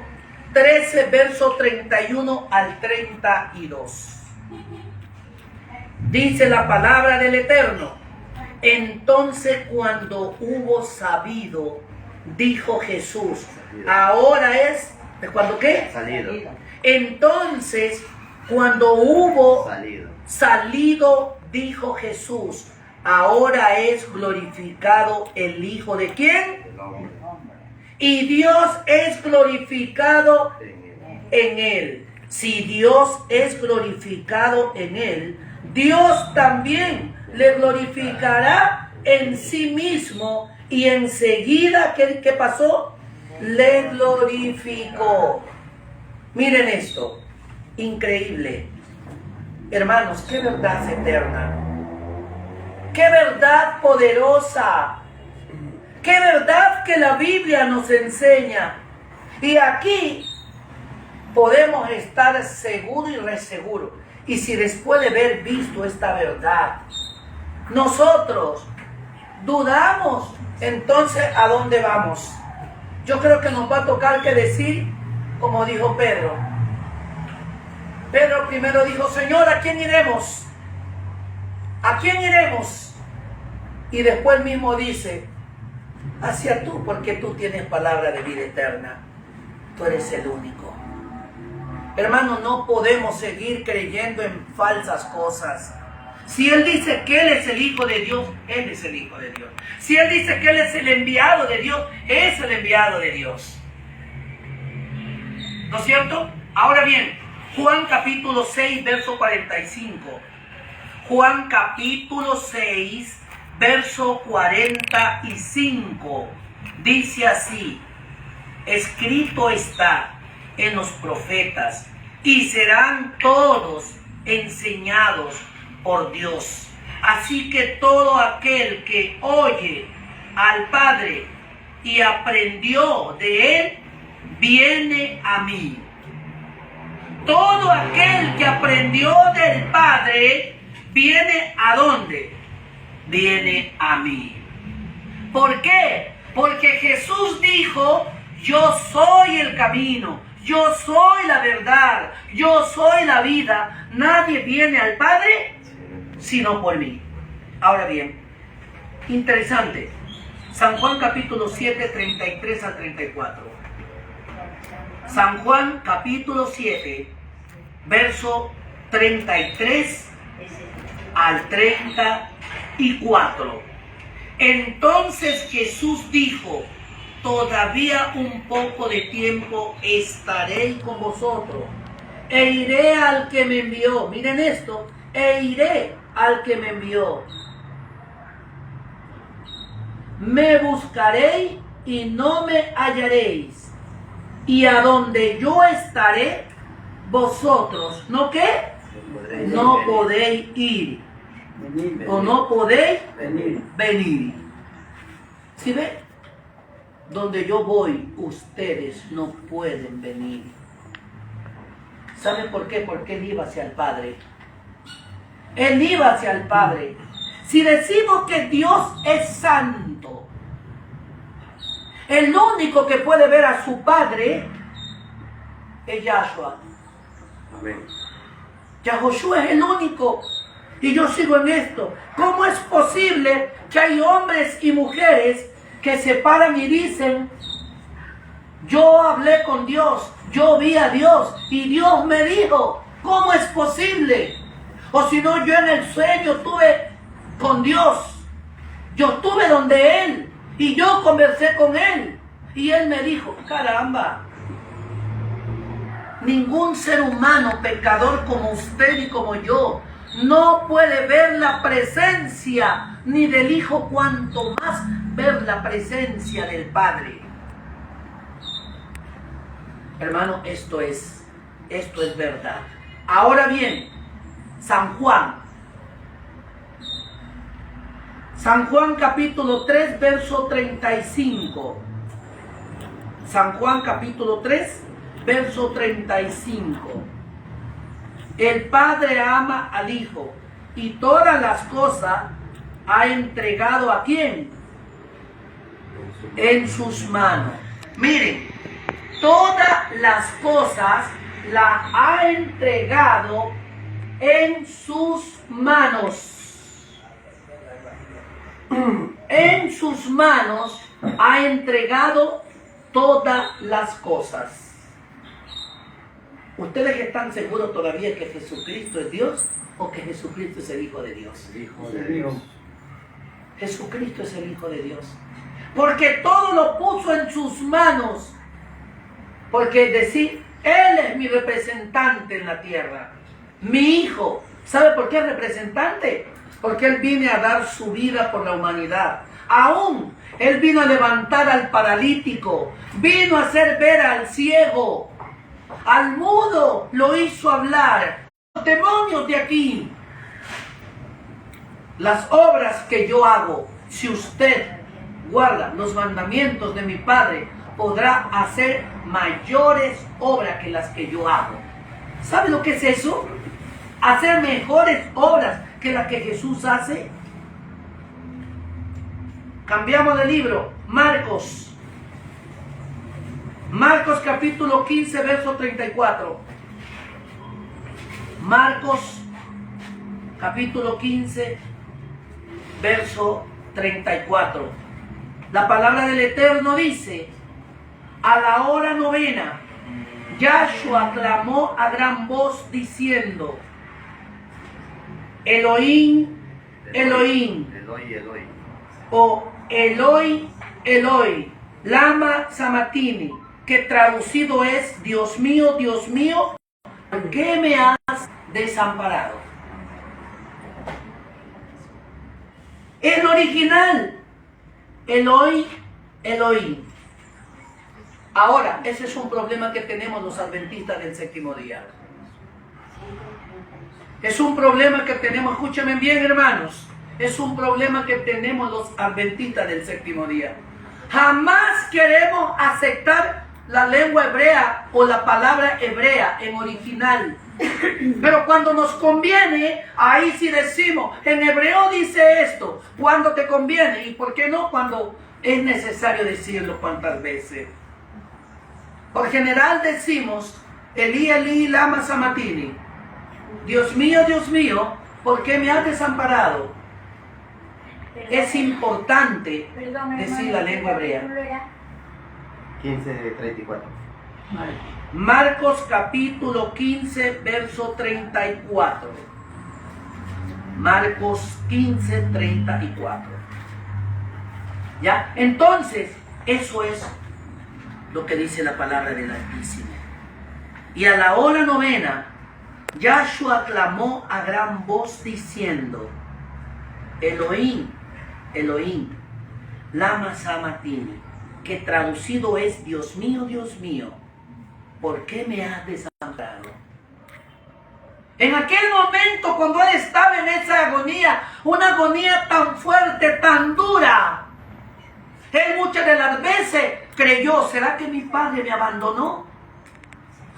13, verso 31 al 32. Dice la palabra del Eterno. Entonces cuando hubo sabido, dijo Jesús, ahora es, ¿cuándo qué? Salido. Entonces cuando hubo Salido. dijo Jesús, ahora es glorificado el Hijo de ¿quién? El hombre. Y Dios es glorificado En él. en él. Si Dios es glorificado en él, Dios también le glorificará en sí mismo. Y enseguida, ¿qué pasó? Le glorificó. Miren esto, increíble. Hermanos, qué verdad eterna. Qué verdad poderosa. Qué verdad que la Biblia nos enseña. Y aquí podemos estar seguros y reseguros. Y si después de haber visto esta verdad, nosotros dudamos, entonces ¿a dónde vamos? Yo creo que nos va a tocar que decir, como dijo Pedro. Pedro primero dijo, Señor, ¿a quién iremos? ¿A quién iremos? Y después mismo dice, hacia tú, porque tú tienes palabra de vida eterna. Tú eres el único. Hermano, no podemos seguir creyendo en falsas cosas. Si Él dice que Él es el Hijo de Dios, Él es el Hijo de Dios. Si Él dice que Él es el enviado de Dios, es el enviado de Dios. ¿No es cierto? Ahora bien, Juan capítulo 6, verso 45. Juan capítulo 6, verso 45. Dice así, escrito está en los profetas, y serán todos enseñados por Dios. Así que todo aquel que oye al Padre y aprendió de Él, viene a mí. Todo aquel que aprendió del Padre, viene ¿a dónde? Viene a mí. ¿Por qué? Porque Jesús dijo, yo soy el camino, yo soy la verdad, yo soy la vida. Nadie viene al Padre sino por mí. Ahora bien, interesante. San Juan capítulo 7, 33 al 34. San Juan capítulo 7, verso 33 al 34. Entonces Jesús dijo, todavía un poco de tiempo estaré con vosotros, e iré al que me envió. Miren esto, e iré al que me envió. Me buscaréis y no me hallaréis, y a donde yo estaré, vosotros, ¿no qué? No podéis ir, o no podéis venir. ¿Sí ve? Donde yo voy, ustedes no pueden venir. ¿Sabe por qué? Porque Él iba hacia el Padre. Él iba hacia el Padre. Si decimos que Dios es santo, el único que puede ver a su Padre es Yahshua. Amén. Yahoshua es el único. Y yo sigo en esto. ¿Cómo es posible que hay hombres y mujeres que se paran y dicen, yo hablé con Dios, yo vi a Dios y Dios me dijo? ¿Cómo es posible? O si no, yo en el sueño estuve con Dios. Yo estuve donde Él y yo conversé con Él. Y Él me dijo, caramba. Ningún ser humano pecador como usted y como yo no puede ver la presencia ni del Hijo, cuanto más ver la presencia del Padre. Hermano, esto es verdad. Ahora bien, San Juan capítulo 3, verso 35. San Juan capítulo 3, verso 35. El Padre ama al Hijo y todas las cosas ha entregado ¿a quién? En sus manos. Miren, todas las cosas las ha entregado en sus manos. En sus manos ha entregado todas las cosas. ¿Ustedes están seguros todavía que Jesucristo es Dios o que Jesucristo es el Hijo de Dios? El Hijo de Dios. Jesucristo es el Hijo de Dios. Porque todo lo puso en sus manos. Porque decir, Él es mi representante en la tierra. Mi Hijo. ¿Sabe por qué es representante? Porque Él vino a dar su vida por la humanidad. Aún Él vino a levantar al paralítico. Vino a hacer ver al ciego. Al mudo lo hizo hablar. Los demonios de aquí. Las obras que yo hago, si usted guarda los mandamientos de mi Padre, podrá hacer mayores obras que las que yo hago. ¿Sabe lo que es eso? Hacer mejores obras que las que Jesús hace. Cambiamos de libro. Marcos capítulo 15, verso 34. Marcos capítulo 15, verso 34. La palabra del Eterno dice, a la hora novena, Yahshua clamó a gran voz diciendo, Elohim, Elohim, Eloi, Eloi. o Eloi, Eloi, lama samatini, que traducido es, Dios mío, ¿por qué me has desamparado? El original, Eloi, Eloi. Ahora, ese es un problema que tenemos los adventistas del séptimo día. Es un problema que tenemos, escúchenme bien, hermanos, es un problema que tenemos los adventistas del séptimo día. Jamás queremos aceptar la lengua hebrea o la palabra hebrea en original. Pero cuando nos conviene, ahí sí decimos, en hebreo dice esto, cuando te conviene, y por qué no cuando es necesario decirlo cuantas veces. Por general decimos, Elí, Elí, lama samatini. Dios mío, ¿por qué me has desamparado? Es importante decir la lengua hebrea. 15:34. Marcos capítulo 15, verso 34. Marcos 15, 34. ¿Ya? Entonces, eso es lo que dice la palabra del Altísimo. Y a la hora novena, Yahshua clamó a gran voz diciendo, Elohim, Elohim, lama samatini, que traducido es, Dios mío, ¿por qué me has desamparado? En aquel momento, cuando él estaba en esa agonía, una agonía tan fuerte, tan dura, él muchas de las veces creyó, ¿será que mi padre me abandonó?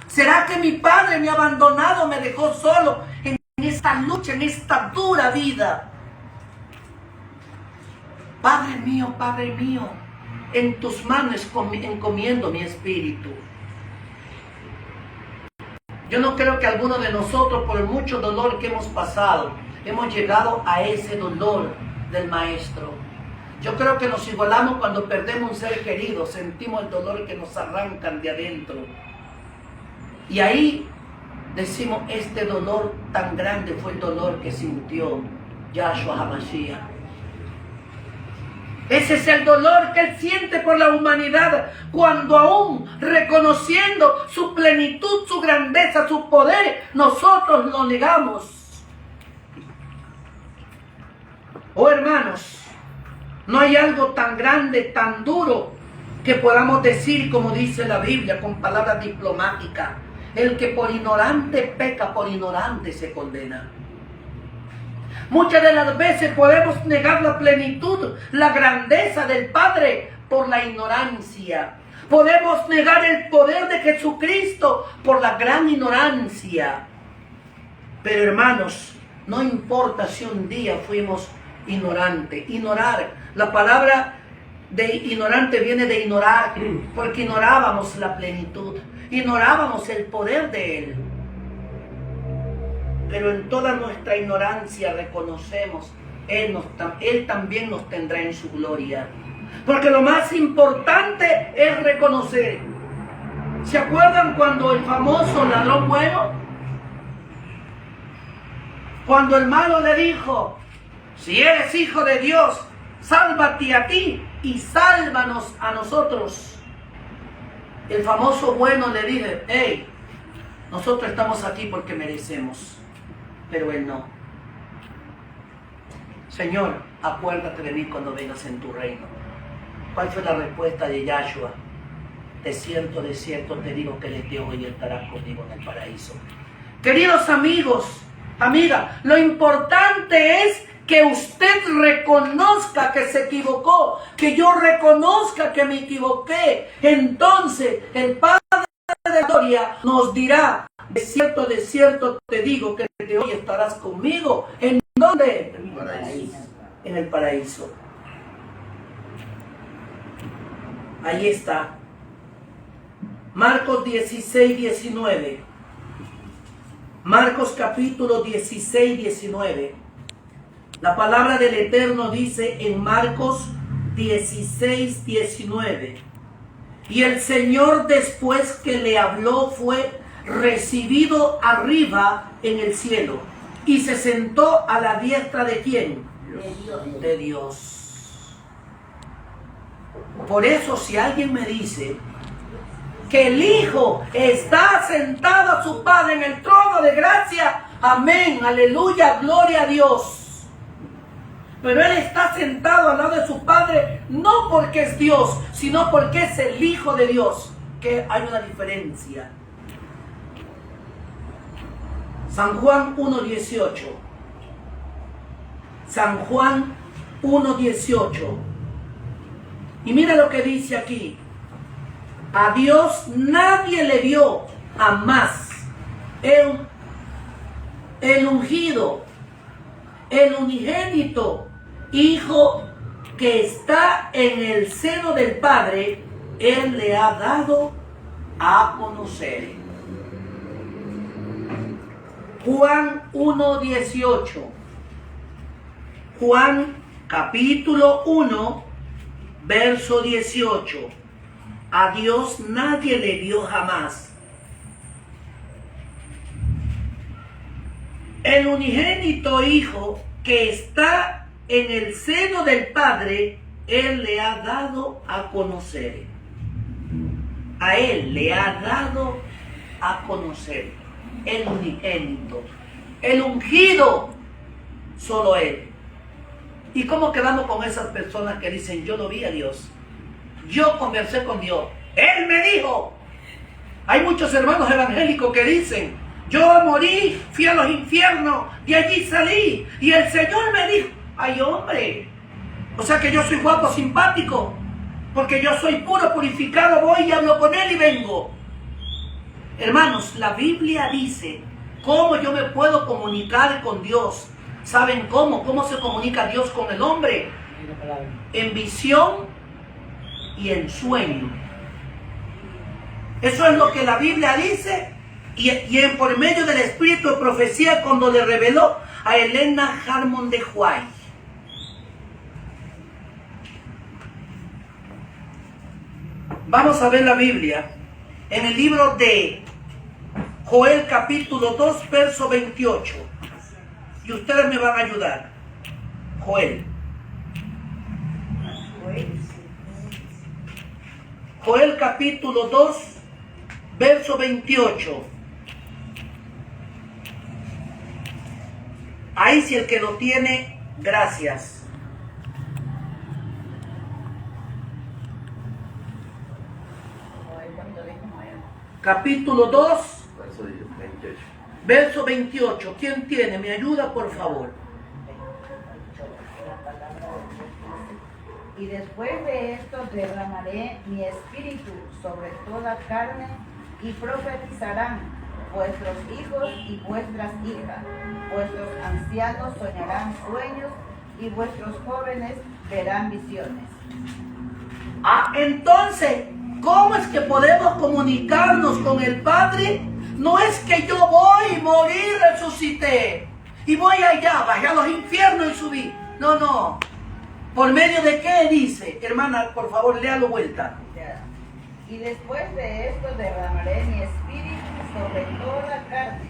¿Será que mi padre me ha abandonado, me dejó solo en esta lucha, en esta dura vida? Padre mío, en tus manos encomiendo mi espíritu. Yo no creo que alguno de nosotros, por el mucho dolor que hemos pasado, hemos llegado a ese dolor del Maestro. Yo creo que nos igualamos cuando perdemos un ser querido, sentimos el dolor que nos arrancan de adentro. Y ahí decimos, este dolor tan grande fue el dolor que sintió Yahshua HaMashiach. Ese es el dolor que Él siente por la humanidad, cuando aún reconociendo su plenitud, su grandeza, su poder, nosotros lo negamos. Oh hermanos, no hay algo tan grande, tan duro, que podamos decir, como dice la Biblia, con palabras diplomáticas: el que por ignorante peca, por ignorante se condena. Muchas de las veces podemos negar la plenitud, la grandeza del Padre por la ignorancia. Podemos negar el poder de Jesucristo por la gran ignorancia. Pero hermanos, no importa si un día fuimos ignorantes. Ignorar, la palabra de ignorante viene de ignorar, porque ignorábamos la plenitud, ignorábamos el poder de Él. Pero en toda nuestra ignorancia reconocemos, Él también nos tendrá en su gloria. Porque lo más importante es reconocer. ¿Se acuerdan cuando el famoso ladrón bueno? Cuando el malo le dijo: si eres hijo de Dios, sálvate a ti y sálvanos a nosotros. El famoso bueno le dice: hey, nosotros estamos aquí porque merecemos. Pero él no. Señor, acuérdate de mí cuando vengas en tu reino. ¿Cuál fue la respuesta de Yahshua? De cierto te digo que desde hoy estarás conmigo en el paraíso. Queridos amigos, amigas, lo importante es que usted reconozca que se equivocó, que yo reconozca que me equivoqué. Entonces el Padre de la gloria nos dirá: de cierto te digo que desde hoy estarás conmigo. ¿En dónde? En el paraíso. En el paraíso. Ahí está. Marcos 16, 19. Marcos capítulo 16, 19. La palabra del Eterno dice en Marcos 16, 19. Y el Señor, después que le habló, fue recibido arriba en el cielo y se sentó a la diestra de ¿quién? De Dios. Por eso, si alguien me dice que el Hijo está sentado a su Padre en el trono de gracia, amén, aleluya, gloria a Dios. Pero Él está sentado al lado de su Padre no porque es Dios, sino porque es el Hijo de Dios. Que hay una diferencia. San Juan 1:18. San Juan 1:18. Y mira lo que dice aquí: a Dios nadie le vio jamás. El ungido, el unigénito Hijo que está en el seno del Padre, Él le ha dado a conocer. Juan 1:18. Juan capítulo 1, verso 18. A Dios nadie le vio jamás. El unigénito Hijo que está en el seno del Padre, Él le ha dado a conocer. A Él le ha dado a conocer. El unigénito, el ungido, solo Él. ¿Y cómo quedamos con esas personas que dicen: yo no vi a Dios, yo conversé con Dios, Él me dijo? Hay muchos hermanos evangélicos que dicen: yo morí, fui a los infiernos, de allí salí, y el Señor me dijo. Ay, hombre, o sea que yo soy guapo, simpático, porque yo soy puro, purificado, voy y hablo con Él y vengo. Hermanos, la Biblia dice cómo yo me puedo comunicar con Dios. ¿Saben cómo? ¿Cómo se comunica Dios con el hombre? en visión y en sueño. Eso es lo que la Biblia dice. Por medio del espíritu de profecía, cuando le reveló a Elena Harmon de White. Vamos a ver la Biblia en el libro de Joel capítulo 2 verso 28, y ustedes me van a ayudar. Joel capítulo 2 verso 28. Ahí, si el que lo tiene, gracias. Capítulo 2, Verso 28. verso 28. ¿Quién tiene? ¿Me ayuda, por favor? Y después de esto derramaré mi espíritu sobre toda carne, y profetizarán vuestros hijos y vuestras hijas, vuestros ancianos soñarán sueños, y vuestros jóvenes verán visiones. Entonces, ¿cómo es que podemos comunicarnos con el Padre? No es que yo voy, morí, resucité, y voy allá, bajé a los infiernos y subí. No. ¿Por medio de qué dice? Hermana, por favor, léalo vuelta. Y después de esto derramaré mi espíritu sobre toda carne,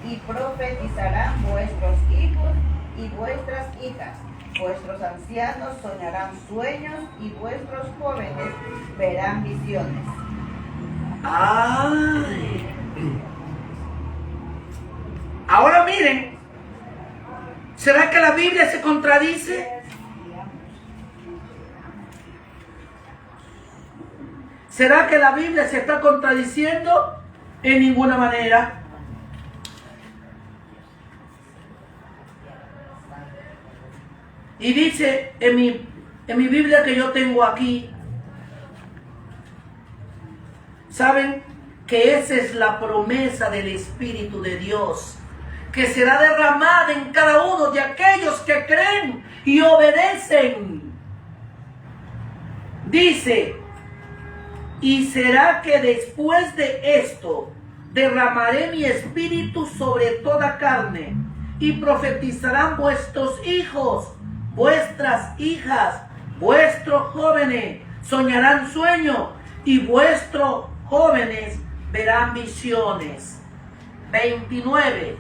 y profetizarán vuestros hijos y vuestras hijas, vuestros ancianos soñarán sueños, y vuestros jóvenes verán visiones. ¡Ay! Ahora miren, ¿será que la Biblia se contradice? ¿Será que la Biblia se está contradiciendo? En ninguna manera. Y dice en mi Biblia que yo tengo aquí, ¿saben? Que esa es la promesa del Espíritu de Dios, que será derramada en cada uno de aquellos que creen y obedecen. Dice: y será que después de esto derramaré mi espíritu sobre toda carne, y profetizarán vuestros hijos, vuestras hijas, vuestros jóvenes soñarán sueños, y vuestros jóvenes verán visiones. 29.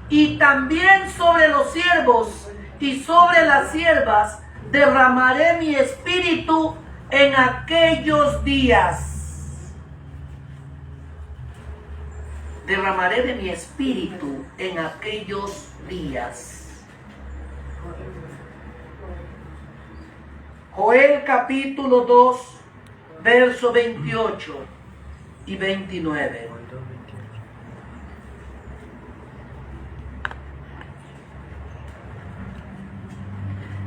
Y también sobre los siervos y sobre las siervas derramaré mi espíritu en aquellos días. Derramaré de mi espíritu en aquellos días. Joel capítulo 2, verso 28 y 29.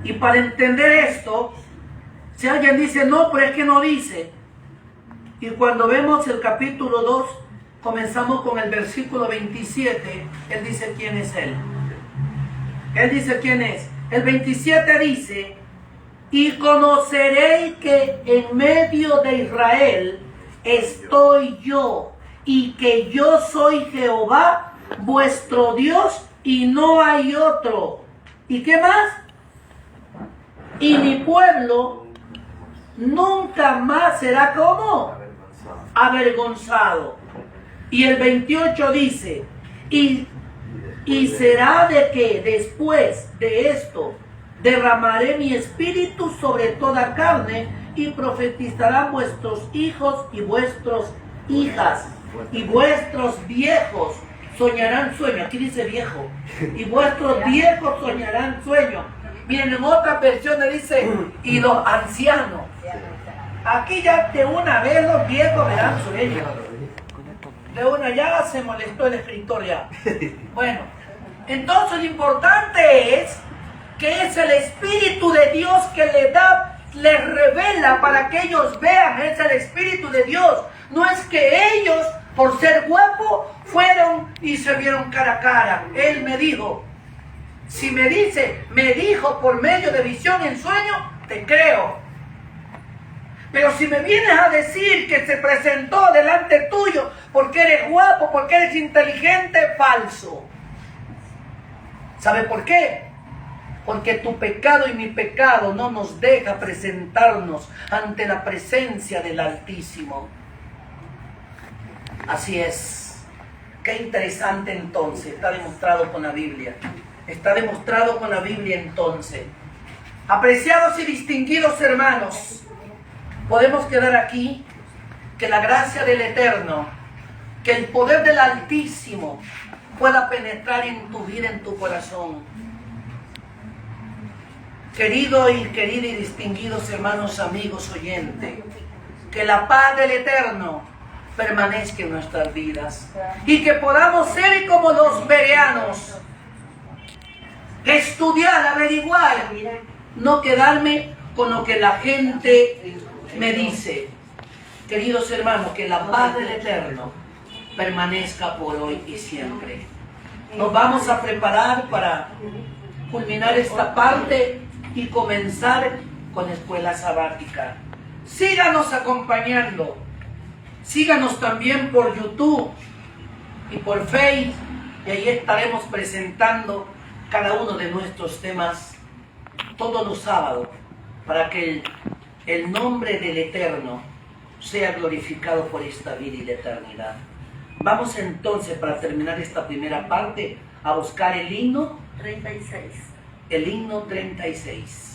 Y para entender esto, si alguien dice, no, pero es que no dice. Y cuando vemos el capítulo 2, comenzamos con el versículo 27, él dice quién es él. Él dice quién es. El 27 dice: y conoceréis que en medio de Israel estoy yo, y que yo soy Jehová, vuestro Dios, y no hay otro. ¿Y qué más? Y mi pueblo nunca más será como avergonzado. Y el 28 dice: y será de que después de esto derramaré mi espíritu sobre toda carne, y profetizarán vuestros hijos y vuestras hijas, y vuestros viejos soñarán sueños. Aquí dice viejo. Y vuestros viejos soñarán sueños. Miren, en otras versiones dice, y los ancianos. Aquí ya de una vez los viejos verán sueños. De una ya se molestó el escritor ya. Bueno, entonces lo importante es que es el Espíritu de Dios que les revela para que ellos vean. Es el Espíritu de Dios. No es que ellos, por ser guapos, fueron y se vieron cara a cara. Él me dijo, Si me dice, me dijo por medio de visión en sueño, te creo. Pero si me vienes a decir que se presentó delante tuyo porque eres guapo, porque eres inteligente, falso. ¿Sabe por qué? Porque tu pecado y mi pecado no nos deja presentarnos ante la presencia del Altísimo. Así es. Qué interesante entonces. Está demostrado con la Biblia. Está demostrado con la Biblia entonces. Apreciados y distinguidos hermanos, podemos quedar aquí que la gracia del Eterno, que el poder del Altísimo pueda penetrar en tu vida, en tu corazón. Querido y querida y distinguidos hermanos, amigos, oyentes, que la paz del Eterno permanezca en nuestras vidas y que podamos ser como los bereanos, estudiar, averiguar, no quedarme con lo que la gente me dice. Queridos hermanos, que la paz del Eterno permanezca por hoy y siempre. Nos vamos a preparar para culminar esta parte y comenzar con la escuela sabática. Síganos acompañando. Síganos también por YouTube y por Facebook, y ahí estaremos presentando cada uno de nuestros temas todos los sábados, para que el nombre del Eterno sea glorificado por esta vida y la eternidad. Vamos entonces, para terminar esta primera parte, a buscar el himno 36. El himno 36.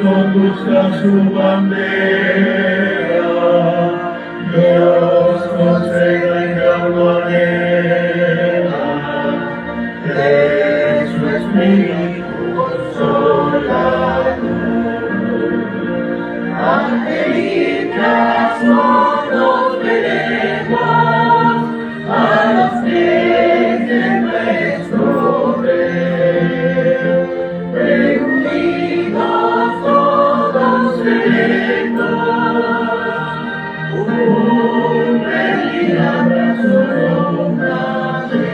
Conduzca su bandera, Dios conceda en gran manera de su espíritu consolador. Angelitas nos veremos a los pies de nuestro Rey, reunidos todos seremos un feliz abrazo madre.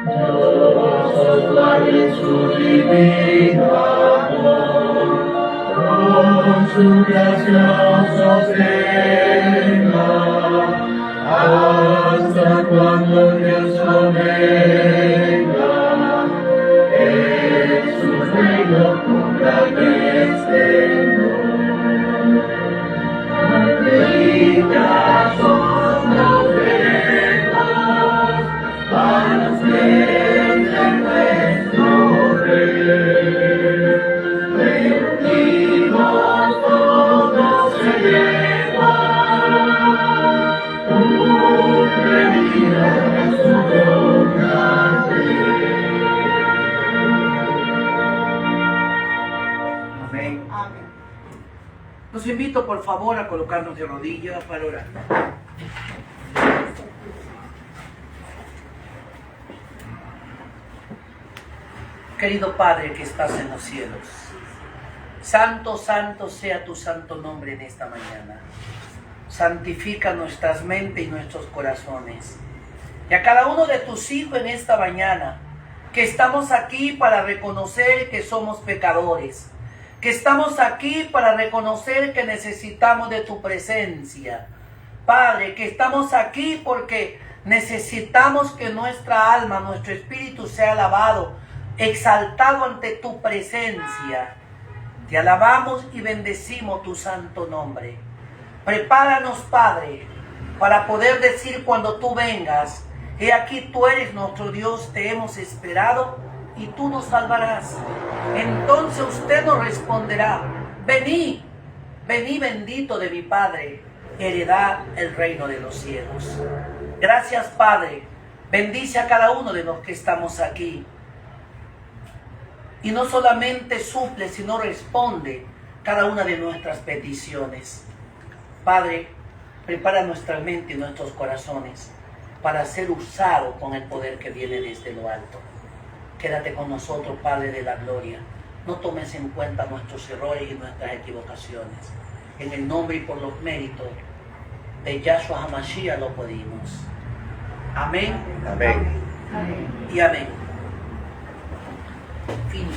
Dios os guarde en su divino amor, con su gracia os sostenga, hasta cuando Dios no venga, en su reino con gran esplendor. Angelitas nos veremos a los Los invito por favor a colocarnos de rodillas para orar. Querido Padre que estás en los cielos, santo, santo sea tu santo nombre en esta mañana. Santifica nuestras mentes y nuestros corazones. Y a cada uno de tus hijos en esta mañana, que estamos aquí para reconocer que somos pecadores, que estamos aquí para reconocer que necesitamos de tu presencia. Padre, que estamos aquí porque necesitamos que nuestra alma, nuestro espíritu sea alabado, exaltado ante tu presencia. Te alabamos y bendecimos tu santo nombre. Prepáranos, Padre, para poder decir cuando tú vengas: he aquí tú eres nuestro Dios, te hemos esperado y tú nos salvarás. Entonces usted nos responderá: vení, vení bendito de mi Padre, heredad el reino de los cielos. Gracias, Padre. Bendice a cada uno de los que estamos aquí. Y no solamente suple, sino responde cada una de nuestras peticiones. Padre, prepara nuestra mente y nuestros corazones para ser usado con el poder que viene desde lo alto. Quédate con nosotros, Padre de la gloria. No tomes en cuenta nuestros errores y nuestras equivocaciones. En el nombre y por los méritos de Yahshua HaMashiach lo pedimos. Amén. Amén. Y amén. Fin.